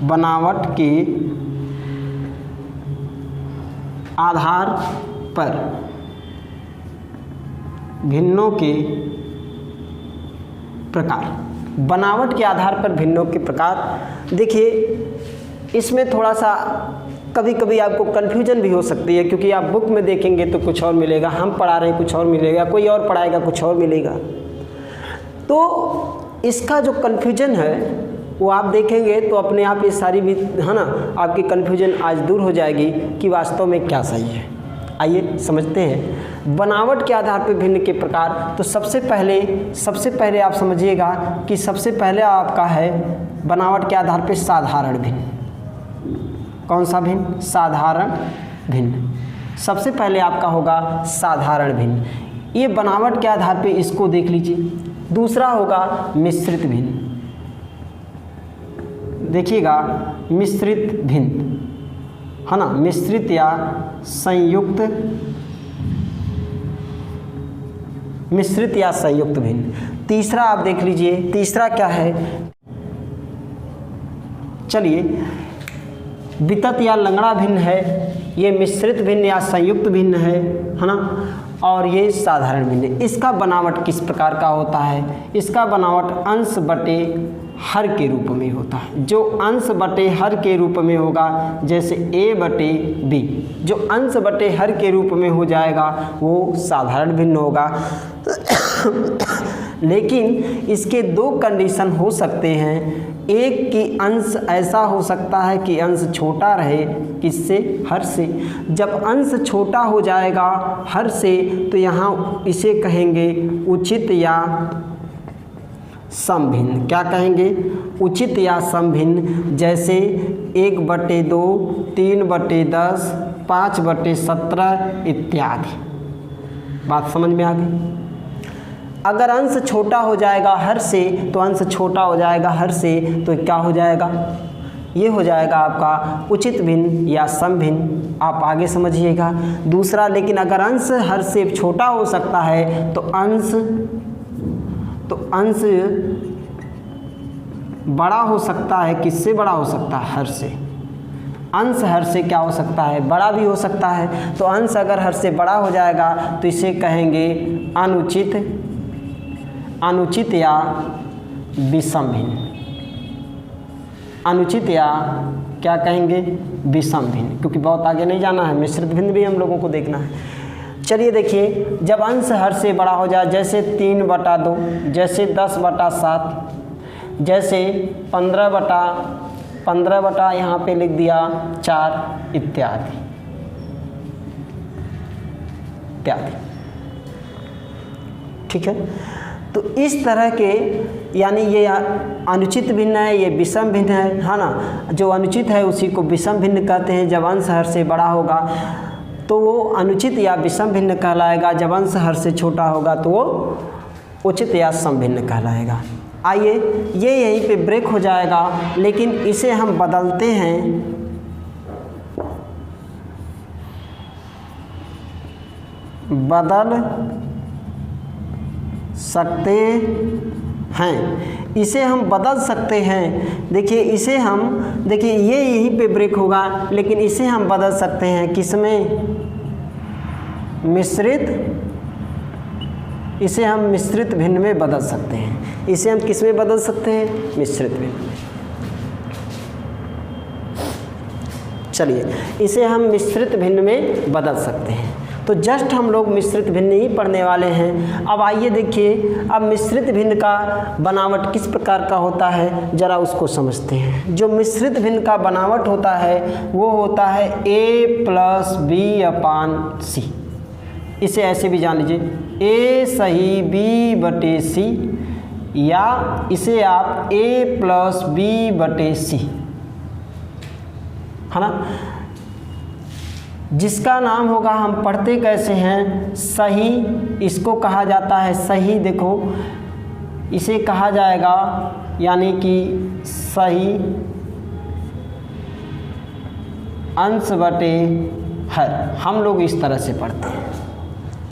बनावट के आधार पर भिन्नों के प्रकार। बनावट के आधार पर भिन्नों के प्रकार। देखिए इसमें थोड़ा सा कभी कभी आपको कन्फ्यूजन भी हो सकती है, क्योंकि आप बुक में देखेंगे तो कुछ और मिलेगा, हम पढ़ा रहे हैं कुछ और मिलेगा, कोई और पढ़ाएगा कुछ और मिलेगा। तो इसका जो कन्फ्यूजन है वो आप देखेंगे तो अपने आप ये सारी भी है ना आपकी कन्फ्यूजन आज दूर हो जाएगी कि वास्तव में क्या सही है। आइए समझते हैं बनावट के आधार पर भिन्न के प्रकार। तो सबसे पहले आप समझिएगा कि सबसे पहले आपका है बनावट के आधार पर साधारण भिन्न। कौन सा भिन्न? साधारण भिन्न। सबसे पहले आपका होगा साधारण भिन्न। ये बनावट के आधार पे इसको देख लीजिए। दूसरा होगा मिश्रित भिन्न। देखिएगा मिश्रित भिन्न है ना, मिश्रित या संयुक्त, मिश्रित या संयुक्त भिन्न। तीसरा आप देख लीजिए, तीसरा क्या है? चलिए वितत या लंगड़ा भिन्न है, ये मिश्रित भिन्न या संयुक्त भिन्न है ना, और ये साधारण भिन्न। इसका बनावट किस प्रकार का होता है? इसका बनावट अंश बटे हर के रूप में होता है। जो अंश बटे हर के रूप में होगा, जैसे a बटे b, जो अंश बटे हर के रूप में हो जाएगा वो साधारण भिन्न होगा। लेकिन इसके दो कंडीशन हो सकते हैं। एक कि अंश ऐसा हो सकता है कि अंश छोटा रहे किससे? हर से। जब अंश छोटा हो जाएगा हर से तो यहाँ इसे कहेंगे उचित या समभिन्न। क्या कहेंगे? उचित या समभिन्न। जैसे 1/2, 3/10, 5/17 इत्यादि। बात समझ में आ गई? अगर अंश छोटा हो जाएगा हर से तो अंश छोटा हो जाएगा हर से तो क्या हो जाएगा? ये हो जाएगा आपका उचित भिन्न या समभिन्न। आप आगे समझिएगा। दूसरा, लेकिन अगर अंश हर से छोटा हो सकता है तो अंश बड़ा हो सकता है। किससे बड़ा हो सकता है? हर से। अंश हर से क्या हो सकता है? बड़ा भी हो सकता है। तो अंश अगर हर से बड़ा हो जाएगा तो इसे कहेंगे अनुचित या विषम भिन्न। अनुचित या क्या कहेंगे? विषम भिन्न। क्योंकि बहुत आगे नहीं जाना है, मिश्रित भिन्न भी हम लोगों को देखना है। चलिए देखिए, जब अंश हर से बड़ा हो जाए, जैसे 3/2, जैसे 10/7, जैसे 15 यहाँ पे लिख दिया 4 इत्यादि। ठीक है, तो इस तरह के, यानी ये अनुचित भिन्न है, ये विषम भिन्न है ना। जो अनुचित है उसी को विषम भिन्न कहते हैं। जब अंश हर से बड़ा होगा तो वो अनुचित या विषम भिन्न कहलाएगा। जब अंश हर से छोटा होगा तो वो उचित या समभिन्न कहलाएगा। आइए, ये यहीं पे ब्रेक हो जाएगा, लेकिन इसे हम बदलते हैं। बदल सकते हैं, इसे हम बदल सकते हैं। देखिए इसे हम, देखिए ये यहीं पे ब्रेक होगा, लेकिन इसे हम बदल सकते हैं। किसमें? मिश्रित। इसे हम मिश्रित भिन्न में बदल सकते हैं। इसे हम किस में बदल सकते हैं? मिश्रित भिन्न में। चलिए, इसे हम मिश्रित भिन्न में बदल सकते हैं। तो जस्ट हम लोग मिश्रित भिन्न ही पढ़ने वाले हैं। अब आइए देखिए, अब मिश्रित भिन्न का बनावट किस प्रकार का होता है, ज़रा उसको समझते हैं। जो मिश्रित भिन्न का बनावट होता है वो होता है a+b/c। इसे ऐसे भी जान लीजिए, a सही b/c, या इसे आप a+b/c, है ना। जिसका नाम होगा, हम पढ़ते कैसे हैं? सही। इसको कहा जाता है सही। देखो इसे कहा जाएगा, यानी कि सही अंश बटे हर। हम लोग इस तरह से पढ़ते हैं।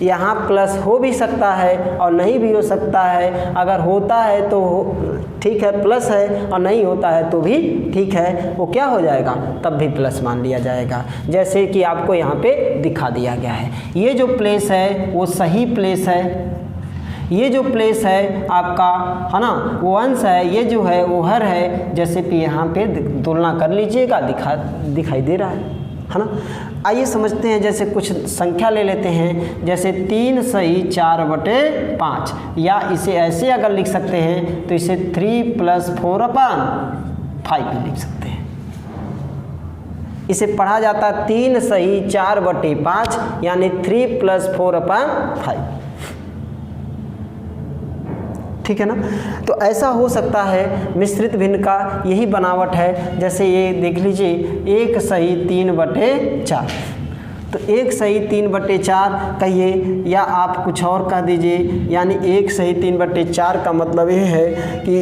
यहाँ प्लस हो भी सकता है और नहीं भी हो सकता है। अगर होता है तो ठीक है प्लस है, और नहीं होता है तो भी ठीक है, वो क्या हो जाएगा, तब भी प्लस मान लिया जाएगा। जैसे कि आपको यहाँ पे दिखा दिया गया है, ये जो प्लेस है वो सही प्लेस है, ये जो प्लेस है आपका है ना वो अंश है, ये जो है वो हर है। जैसे कि यहाँ पे तुलना कर लीजिएगा, दिखाई दे रहा है ना। आइए समझते हैं, जैसे कुछ संख्या ले लेते हैं, जैसे 3 सही 4/5, या इसे ऐसे अगर लिख सकते हैं तो इसे 3 + 4/5 भी लिख सकते हैं। इसे पढ़ा जाता है 3 सही 4/5 यानी 3 + 4/5, ठीक है ना। तो ऐसा हो सकता है मिश्रित भिन्न का यही बनावट है। जैसे ये देख लीजिए 1 सही 3/4, तो 1 सही 3/4 कहिए, या आप कुछ और कह दीजिए, यानी 1 सही 3/4 का मतलब ये है कि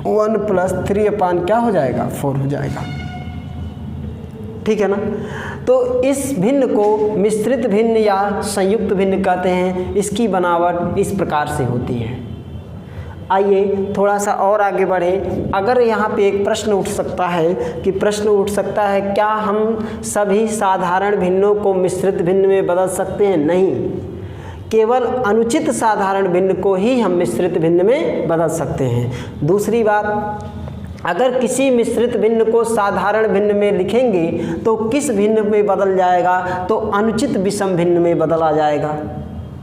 1 + 3 क्या हो जाएगा, 4 हो जाएगा, ठीक है ना। तो इस भिन्न को मिश्रित भिन्न या संयुक्त भिन्न कहते हैं। इसकी बनावट इस प्रकार से होती है। आइए थोड़ा सा और आगे बढ़े। अगर यहाँ पे एक प्रश्न उठ सकता है क्या हम सभी साधारण भिन्नों को मिश्रित भिन्न में बदल सकते हैं? नहीं, केवल अनुचित साधारण भिन्न को ही हम मिश्रित भिन्न में बदल सकते हैं। दूसरी बात, अगर किसी मिश्रित भिन्न को साधारण भिन्न में लिखेंगे तो किस भिन्न में बदल जाएगा, तो अनुचित विषम भिन्न में बदला जाएगा,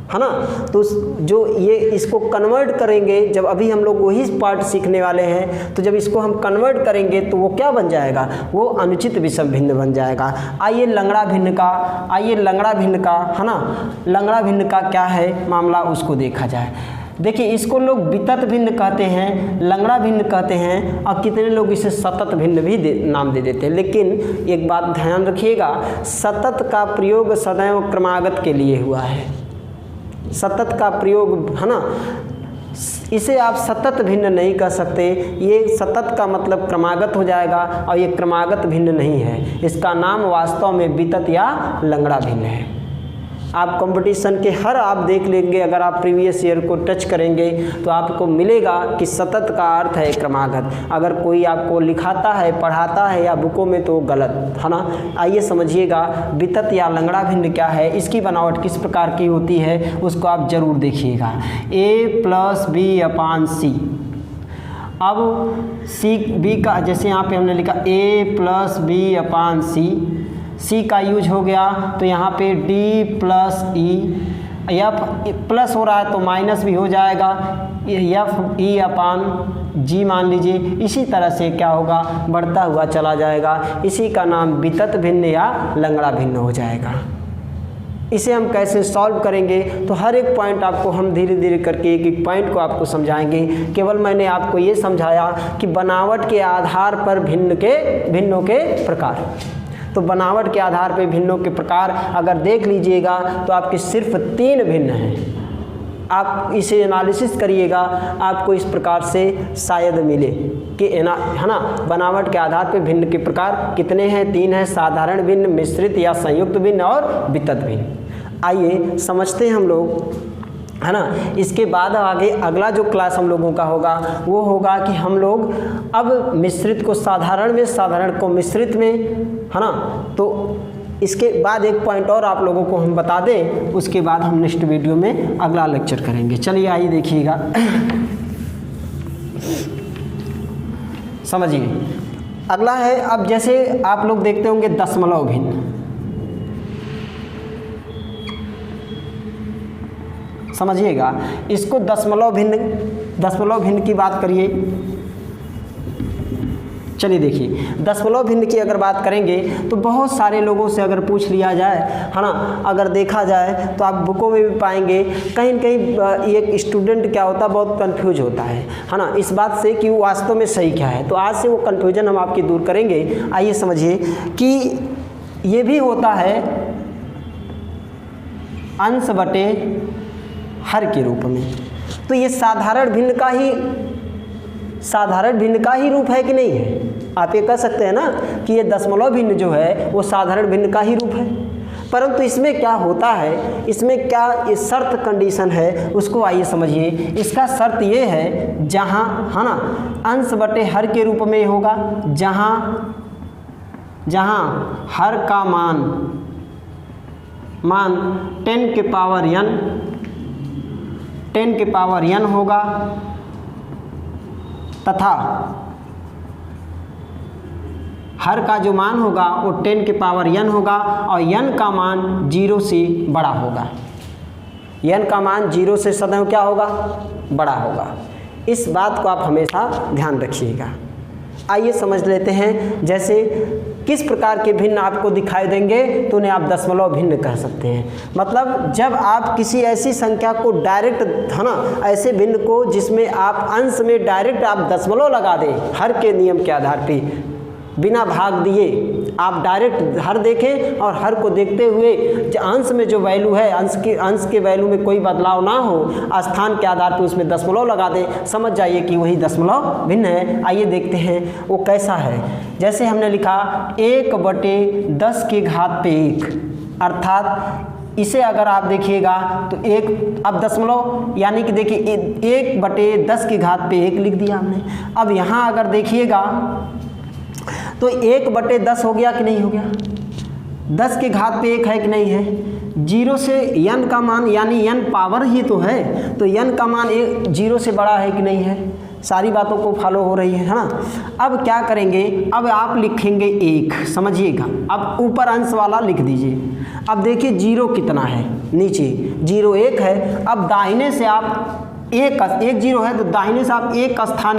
है ना। तो जो ये इसको कन्वर्ट करेंगे, जब अभी हम लोग वही पार्ट सीखने वाले हैं, तो जब इसको हम कन्वर्ट करेंगे तो वो क्या बन जाएगा, वो अनुचित विषम भिन्न बन जाएगा। आइए लंगड़ा भिन्न का, है ना, लंगड़ा भिन्न का क्या है मामला, उसको देखा जाए। देखिए इसको लोग वितत भिन्न कहते हैं, लंगड़ा भिन्न कहते हैं, और कितने लोग इसे सतत भिन्न भी नाम दे देते हैं। लेकिन एक बात ध्यान रखिएगा, सतत का प्रयोग सदैव क्रमागत के लिए हुआ है। सतत का प्रयोग, है ना, इसे आप सतत भिन्न नहीं कह सकते। ये सतत का मतलब क्रमागत हो जाएगा, और ये क्रमागत भिन्न नहीं है। इसका नाम वास्तव में वितत या लंगड़ा भिन्न है। आप कंपटीशन के हर आप देख लेंगे, अगर आप प्रीवियस ईयर को टच करेंगे तो आपको मिलेगा कि सतत का अर्थ है क्रमागत। अगर कोई आपको लिखाता है, पढ़ाता है या बुकों में, तो गलत, है ना। आइए समझिएगा वितत या लंगड़ा भिन्न क्या है, इसकी बनावट किस प्रकार की होती है, उसको आप जरूर देखिएगा। A + B/C। अब C B का, जैसे यहाँ पे हमने लिखा A + B/C, C का यूज हो गया तो यहाँ पे D + E, F प्लस हो रहा है तो माइनस भी हो जाएगा, F/E/G मान लीजिए। इसी तरह से क्या होगा, बढ़ता हुआ चला जाएगा। इसी का नाम वितत भिन्न या लंगड़ा भिन्न हो जाएगा। इसे हम कैसे सॉल्व करेंगे, तो हर एक पॉइंट आपको हम धीरे धीरे करके एक एक पॉइंट को आपको समझाएंगे। केवल मैंने आपको ये समझाया कि बनावट के आधार पर भिन्नों के प्रकार। तो बनावट के आधार पर भिन्नों के प्रकार अगर देख लीजिएगा तो आपके सिर्फ 3 भिन्न हैं। आप इसे एनालिसिस करिएगा, आपको इस प्रकार से शायद मिले कि है ना, बनावट के आधार पर भिन्न के प्रकार कितने हैं, 3 हैं, साधारण भिन्न, मिश्रित या संयुक्त भिन्न और वितत भिन्न। आइए समझते हैं हम लोग, है ना। इसके बाद आगे अगला जो क्लास हम लोगों का होगा वो होगा कि हम लोग अब मिश्रित को साधारण में, साधारण को मिश्रित में, है ना। तो इसके बाद एक पॉइंट और आप लोगों को हम बता दें, उसके बाद हम नेक्स्ट वीडियो में अगला लेक्चर करेंगे। चलिए आइए देखिएगा, समझिए। अगला है, अब जैसे आप लोग देखते होंगे दशमलव भिन्न, समझिएगा इसको। दशमलव भिन्न की बात करिए। चलिए देखिए, दशमलव भिन्न की अगर बात करेंगे तो बहुत सारे लोगों से अगर पूछ लिया जाए, है ना, अगर देखा जाए तो आप बुकों में भी पाएंगे, कहीं कहीं एक स्टूडेंट क्या होता है, बहुत कंफ्यूज होता है ना, इस बात से कि वो वास्तव में सही क्या है। तो आज से वो कंफ्यूजन हम आपकी दूर करेंगे। आइए समझिए कि ये भी होता है अंश बटे हर के रूप में। तो ये साधारण भिन्न का ही रूप है कि नहीं है? आप ये कह सकते हैं ना कि ये दशमलव भिन्न जो है वो साधारण भिन्न का ही रूप है। परंतु इसमें क्या होता है, इसमें क्या ये शर्त कंडीशन है उसको आइए समझिए। इसका शर्त ये है जहाँ है ना अंश बटे हर के रूप में होगा, जहाँ हर का मान 10 के पावर n होगा तथा हर का जो मान होगा वो 10 के पावर n होगा और n का मान 0 से बड़ा होगा। n का मान 0 से सदैव क्या होगा, बड़ा होगा। इस बात को आप हमेशा ध्यान रखिएगा। आइए समझ लेते हैं, जैसे किस प्रकार के भिन्न आपको दिखाई देंगे तो उन्हें आप दशमलव भिन्न कह सकते हैं। मतलब जब आप किसी ऐसी संख्या को डायरेक्ट है ना, ऐसे भिन्न को जिसमें आप अंश में डायरेक्ट आप दशमलव लगा दें हर के नियम के आधार पर, बिना भाग दिए आप डायरेक्ट हर देखें और हर को देखते हुए अंश में जो वैल्यू है अंश के वैल्यू में कोई बदलाव ना हो, स्थान के आधार पर उसमें दशमलव लगा दें, समझ जाइए कि वही दशमलव भिन्न है। आइए देखते हैं वो कैसा है। जैसे हमने लिखा 1/10 की घात पे 1, अर्थात इसे अगर आप देखिएगा तो एक, अब दशमलव यानी कि देखिए 1/10 की घात पे 1 लिख दिया हमने। अब यहाँ अगर देखिएगा तो 1/10 हो गया कि नहीं हो गया, 10 की घात पे 1 है कि नहीं है। 0 से n का मान यानी n पावर ही तो है, तो n का मान 0 से बड़ा है कि नहीं है। सारी बातों को फॉलो हो रही है ना। अब क्या करेंगे, अब आप लिखेंगे 1, समझिएगा। अब ऊपर अंश वाला लिख दीजिए। अब देखिए 0 कितना है, नीचे 0 1 है। अब दाहिने से आप एक 0 है तो दाहिने से आप एक स्थान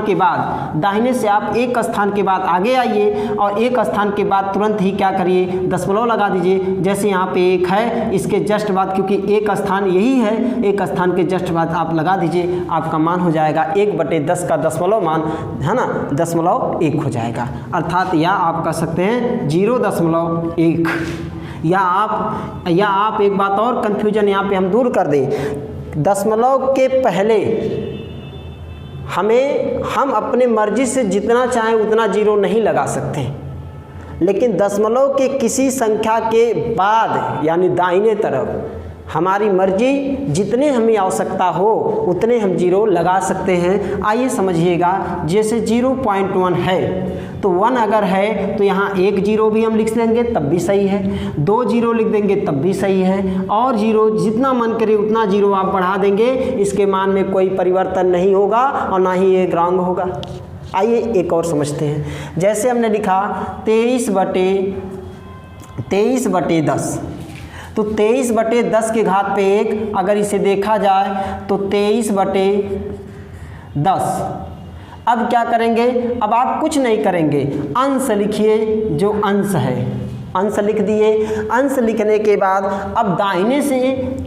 के बाद आगे आइए और एक स्थान के बाद तुरंत ही क्या करिए, दशमलव लगा दीजिए। जैसे यहाँ पे 1 है, इसके जस्ट बाद, क्योंकि एक स्थान यही है, एक स्थान के जस्ट बाद आप लगा दीजिए, आपका मान हो जाएगा 1/10 का दशमलव मान है ना 0.1 हो जाएगा। अर्थात या आप कह सकते हैं 0.1। या आप एक बात और कन्फ्यूजन यहाँ पे हम दूर कर दें, दशमलव के पहले हम अपने मर्जी से जितना चाहें उतना 0 नहीं लगा सकते, लेकिन दशमलव के किसी संख्या के बाद यानी दाहिने तरफ हमारी मर्जी जितने हमें आवश्यकता हो उतने हम 0 लगा सकते हैं। आइए समझिएगा, जैसे 0.1 है तो 1 अगर है तो यहाँ 1 0 भी हम लिख देंगे तब भी सही है, 2 0 लिख देंगे तब भी सही है, और 0 जितना मन करे उतना 0 आप बढ़ा देंगे, इसके मान में कोई परिवर्तन नहीं होगा और ना ही ये रॉन्ग होगा। आइए एक और समझते हैं। जैसे हमने लिखा 23/10, तो 23/10 की घात पे 1, अगर इसे देखा जाए तो 23/10। अब क्या करेंगे, अब आप कुछ नहीं करेंगे, अंश लिखिए, जो अंश है अंश लिख दिए। अंश लिखने के बाद अब दाहिने से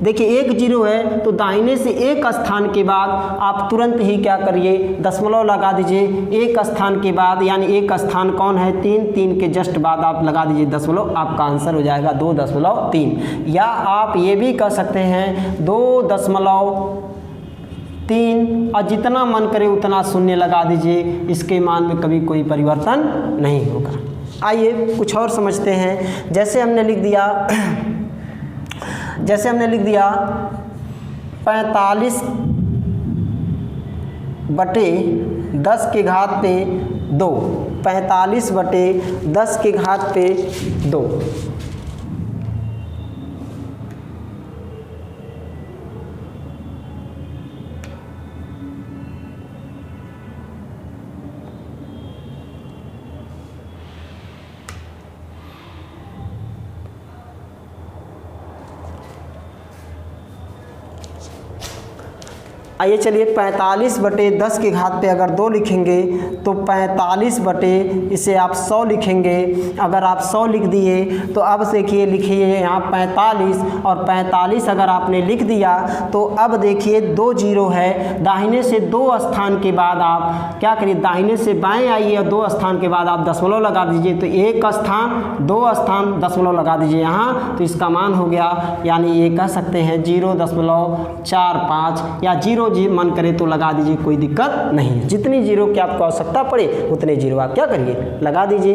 देखिए 1 0 है तो दाहिने से एक स्थान के बाद आप तुरंत ही क्या करिए, दशमलव लगा दीजिए। एक स्थान के बाद यानी एक स्थान कौन है, 3 के जस्ट बाद आप लगा दीजिए दशमलव, आपका आंसर हो जाएगा 2.3। या आप ये भी कह सकते हैं 2.3 और जितना मन करे उतना शून्य लगा दीजिए, इसके मान में कभी कोई परिवर्तन नहीं होगा। आइए कुछ और समझते हैं। जैसे हमने लिख दिया 45/10 की घात पे 2, 45/10 की घात पे 2। आइए चलिए 45/10 की घात पे अगर 2 लिखेंगे तो 45 इसे आप 100 लिखेंगे। अगर आप 100 लिख दिए तो अब देखिए लिखिए यहाँ 45 और 45 अगर आपने लिख दिया तो अब देखिए 2 0 है, दाहिने से 2 स्थान के बाद आप क्या करिए, दाहिने से बाएं आइए और 2 स्थान के बाद आप दशमलव लगा दीजिए। तो 1 स्थान 2 स्थान दशमलव लगा दीजिए यहाँ, तो इसका मान हो गया, यानी ये कह सकते हैं 0.45 या 0 जी मन करे तो लगा दीजिए, कोई दिक्कत नहीं है। जितनी 0 की आपको आवश्यकता पड़े उतने 0 आप क्या करिए, लगा दीजिए।